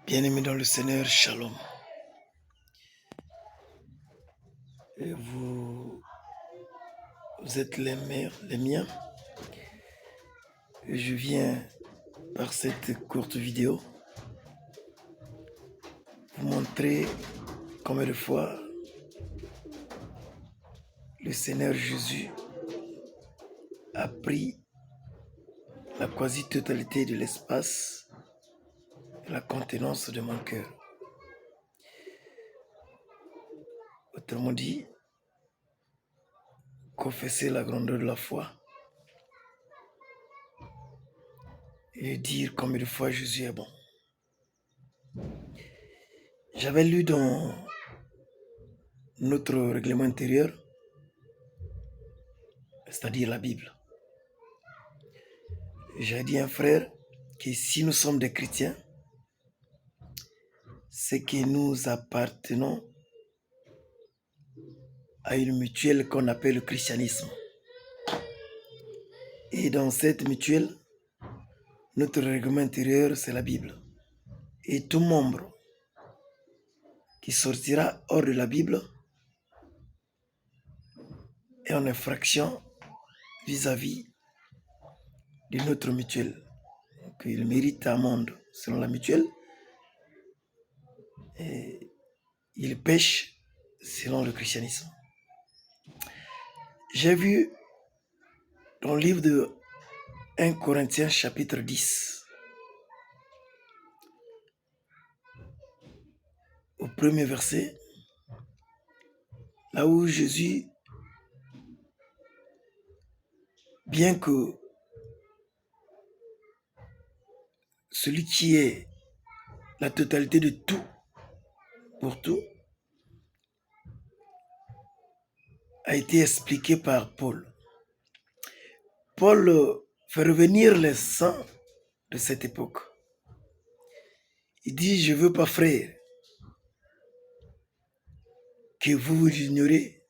Bien-aimés dans le Seigneur, Shalom. Et vous êtes les miens. Et je viens par cette courte vidéo vous montrer combien de fois le Seigneur Jésus a pris la quasi-totalité de l'espace et la contenance de mon cœur. Autrement dit, confesser la grandeur de la foi et dire combien de fois Jésus est bon. J'avais lu dans notre règlement intérieur, c'est-à-dire la Bible. J'ai dit à un frère que si nous sommes des chrétiens, c'est que nous appartenons à une mutuelle qu'on appelle le christianisme. Et dans cette mutuelle, notre règlement intérieur, c'est la Bible. Et tout membre qui sortira hors de la Bible est en infraction vis-à-vis de notre mutuelle. Donc, il mérite amende selon la mutuelle et il pêche selon le christianisme. J'ai vu dans le livre de 1 Corinthiens chapitre 10, au premier verset, là où Jésus, bien que celui qui est la totalité de tout, pour tout, a été expliqué par Paul. Paul fait revenir les saints de cette époque. Il dit, je ne veux pas, frères, que vous ignorez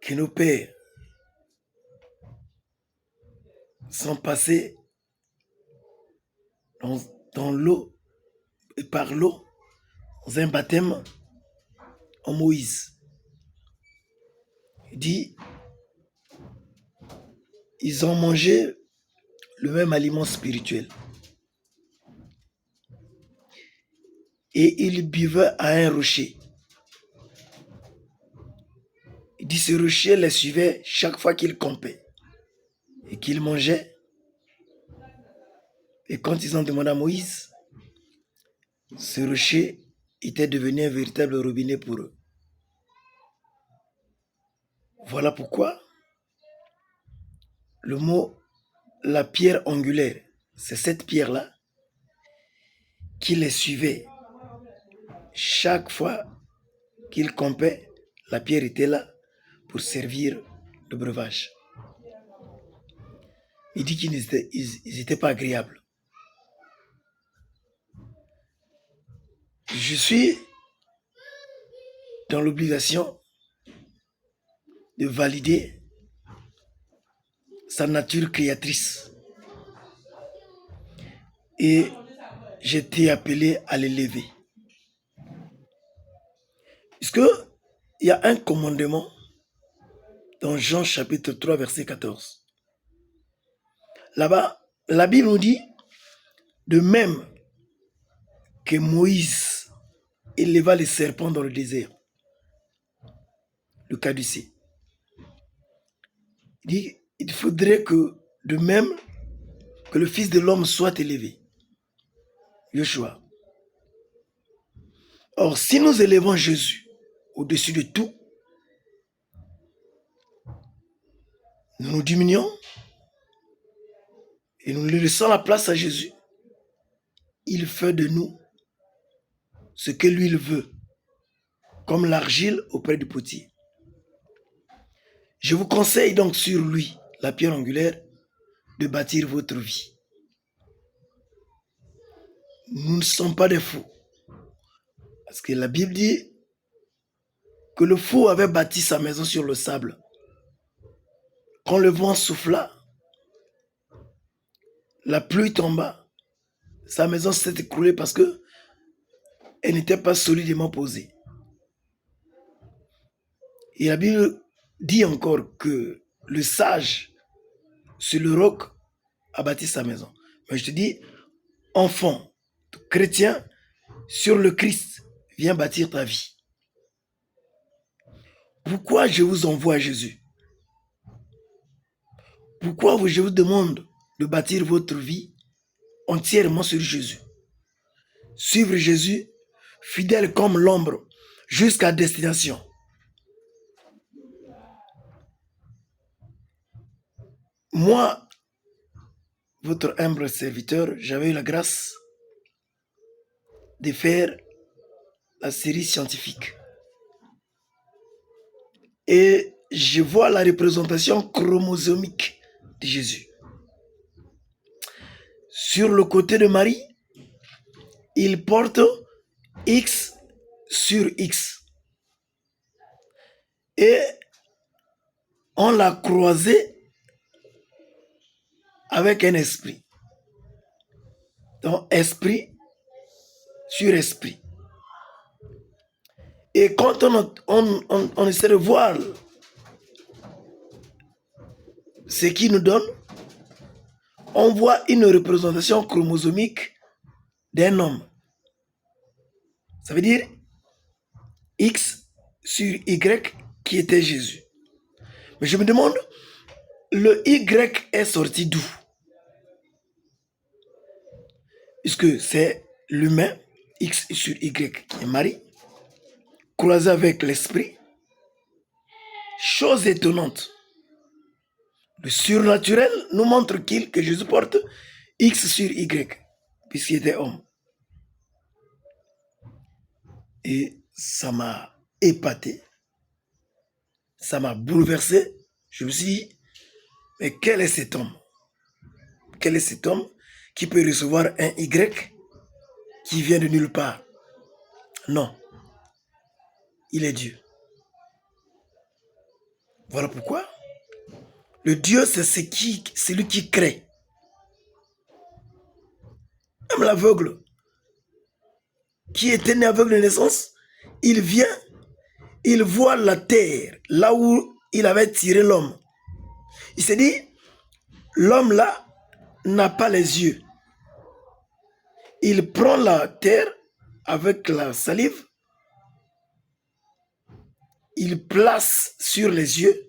que nos pères sont passés dans l'eau et par l'eau dans un baptême en Moïse. Il dit, ils ont mangé le même aliment spirituel. Et ils buvaient à un rocher. Il dit, ce rocher les suivait chaque fois qu'ils campaient et qu'ils mangeaient. Et quand ils ont demandé à Moïse, ce rocher était devenu un véritable robinet pour eux. Voilà pourquoi le mot la pierre angulaire, c'est cette pierre-là qui les suivait. Chaque fois qu'ils campaient, la pierre était là pour servir de breuvage. Il dit qu'ils n'étaient pas agréables. Je suis dans l'obligation de valider sa nature créatrice. Et j'étais appelé à l'élever. Puisque il y a un commandement dans Jean chapitre 3 verset 14. Là-bas, la Bible nous dit, de même que Moïse éleva les serpents dans le désert, le caducée. Il dit, il faudrait que, de même, que le Fils de l'homme soit élevé. Yoshua. Or, si nous élevons Jésus au-dessus de tout, nous nous diminuons et nous laissons la place à Jésus. Il fait de nous ce que lui il veut, comme l'argile auprès du potier. Je vous conseille donc sur lui, la pierre angulaire, de bâtir votre vie. Nous ne sommes pas des fous. Parce que la Bible dit que le fou avait bâti sa maison sur le sable. Quand le vent souffla, la pluie tomba, sa maison s'est écroulée parce que elle n'était pas solidement posée. Et la Bible dit encore que le sage, sur le roc, a bâti sa maison. Mais je te dis, enfant, chrétien, sur le Christ, viens bâtir ta vie. Pourquoi je vous envoie à Jésus? Pourquoi je vous demande de bâtir votre vie entièrement sur Jésus? Suivre Jésus, fidèle comme l'ombre, jusqu'à destination. Moi, votre humble serviteur, j'avais eu la grâce de faire la série scientifique. Et je vois la représentation chromosomique de Jésus. Sur le côté de Marie, il porte X sur X. Et on l'a croisé avec un esprit. Donc, esprit sur esprit. Et quand on essaie de voir ce qu'il nous donne, on voit une représentation chromosomique d'un homme. Ça veut dire X sur Y qui était Jésus. Mais je me demande, le Y est sorti d'où? Puisque c'est l'humain, X sur Y qui est Marie, croisé avec l'esprit. Chose étonnante. Le surnaturel nous montre que Jésus porte X sur Y, puisqu'il était homme. Et ça m'a épaté, ça m'a bouleversé. Je me suis dit, mais quel est cet homme? Quel est cet homme qui peut recevoir un Y qui vient de nulle part? Non, il est Dieu. Voilà pourquoi le Dieu, c'est celui qui crée. Même l'aveugle, qui était né aveugle de naissance, il vient, il voit la terre, là où il avait tiré l'homme. Il s'est dit, l'homme là n'a pas les yeux. Il prend la terre avec la salive, il place sur les yeux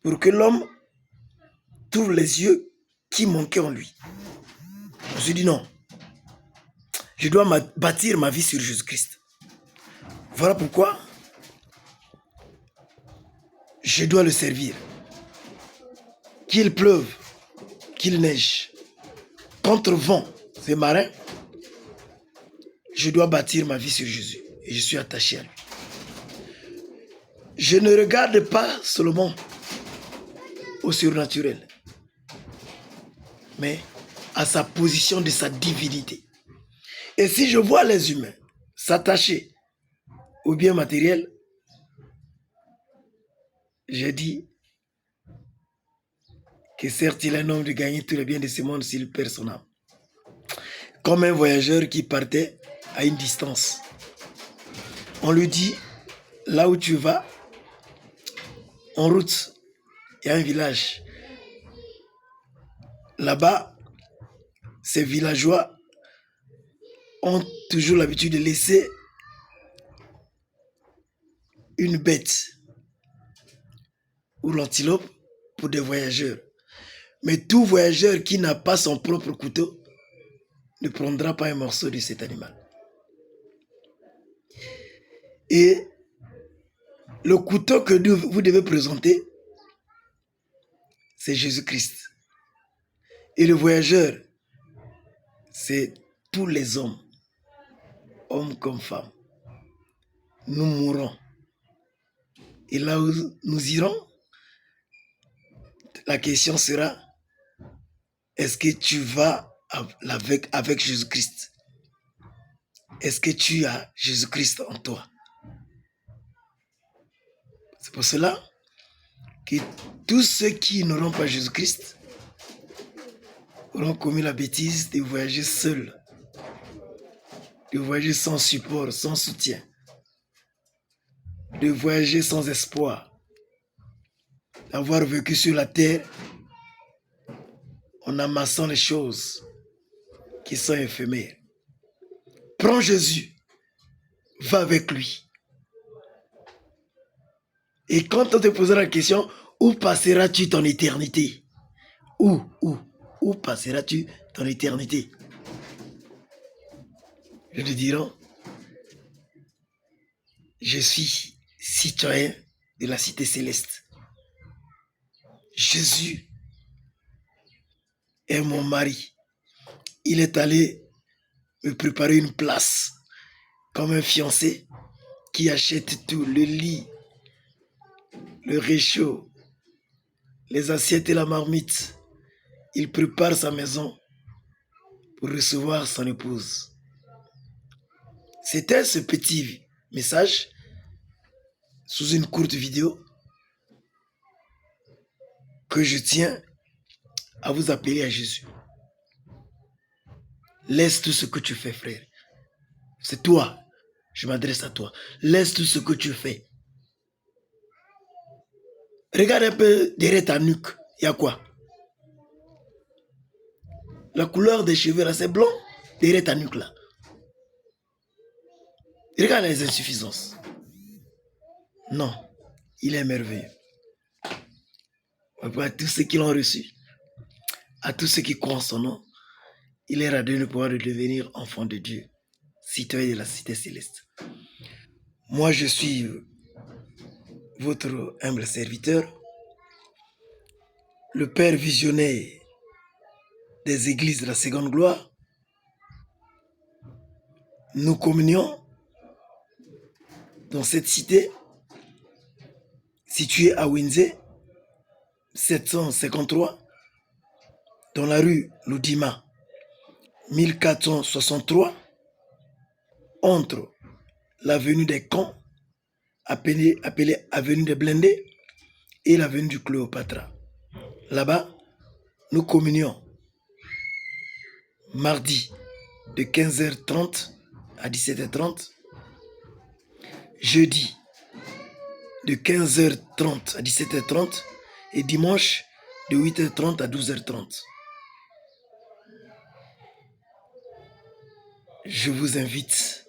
pour que l'homme trouve les yeux qui manquaient en lui. Je me suis dit non, je dois bâtir ma vie sur Jésus-Christ. Voilà pourquoi je dois le servir. Qu'il pleuve, qu'il neige, contre vent, c'est marin, je dois bâtir ma vie sur Jésus. Et je suis attaché à lui. Je ne regarde pas seulement au surnaturel, mais à sa position de sa divinité. Et si je vois les humains s'attacher au bien matériel, j'ai dit que certes il est un homme de gagner tous les biens de ce monde s'il perd son âme. Comme un voyageur qui partait à une distance. On lui dit, là où tu vas, en route, il y a un village. Là-bas, ces villageois ont toujours l'habitude de laisser une bête ou l'antilope pour des voyageurs. Mais tout voyageur qui n'a pas son propre couteau ne prendra pas un morceau de cet animal. Et le couteau que vous devez présenter, c'est Jésus-Christ. Et le voyageur, c'est tous les hommes, hommes comme femmes. Nous mourrons. Et là où nous irons, la question sera, est-ce que tu vas avec Jésus-Christ? Est-ce que tu as Jésus-Christ en toi? C'est pour cela que tous ceux qui n'auront pas Jésus-Christ auront commis la bêtise de voyager seuls, de voyager sans support, sans soutien, de voyager sans espoir, d'avoir vécu sur la terre en amassant les choses qui sont éphémères. Prends Jésus, va avec lui. Et quand on te posera la question, où passeras-tu ton éternité? Où passeras-tu ton éternité? Je te dirai, je suis citoyen de la cité céleste. Jésus est mon mari. Il est allé me préparer une place comme un fiancé qui achète tout, le lit, le réchaud, les assiettes et la marmite. Il prépare sa maison pour recevoir son épouse. C'était ce petit message sous une courte vidéo que je tiens à vous appeler à Jésus. Laisse tout ce que tu fais, frère. C'est toi. Je m'adresse à toi. Laisse tout ce que tu fais. Regarde un peu derrière ta nuque. Il y a quoi? La couleur des cheveux là, c'est blanc. Derrière ta nuque là. Regarde les insuffisances. Non. Il est merveilleux. À tous ceux qui l'ont reçu, à tous ceux qui croient en son nom, il est donné le pouvoir de devenir enfant de Dieu, citoyen de la cité céleste. Moi, je suis votre humble serviteur, le Père visionnaire des églises de la seconde gloire. Nous communions dans cette cité située à Windsor, 753, dans la rue Loudima, 1463, entre l'avenue des Camps, appelée avenue des Blindés, et l'avenue du Cléopâtre. Là-bas, nous communions mardi de 15h30 à 17h30, jeudi de 15h30 à 17h30 et dimanche de 8h30 à 12h30. Je vous invite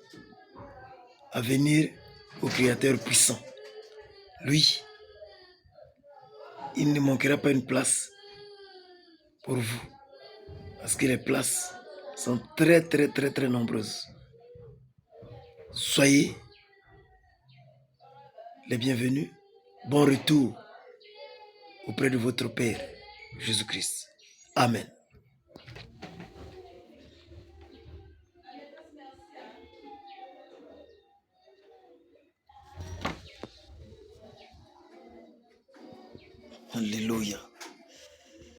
à venir au Créateur puissant. Lui, il ne manquera pas une place pour vous, parce que les places sont très nombreuses. Soyez les bienvenus. Bon retour auprès de votre Père, Jésus-Christ. Amen. Alléluia.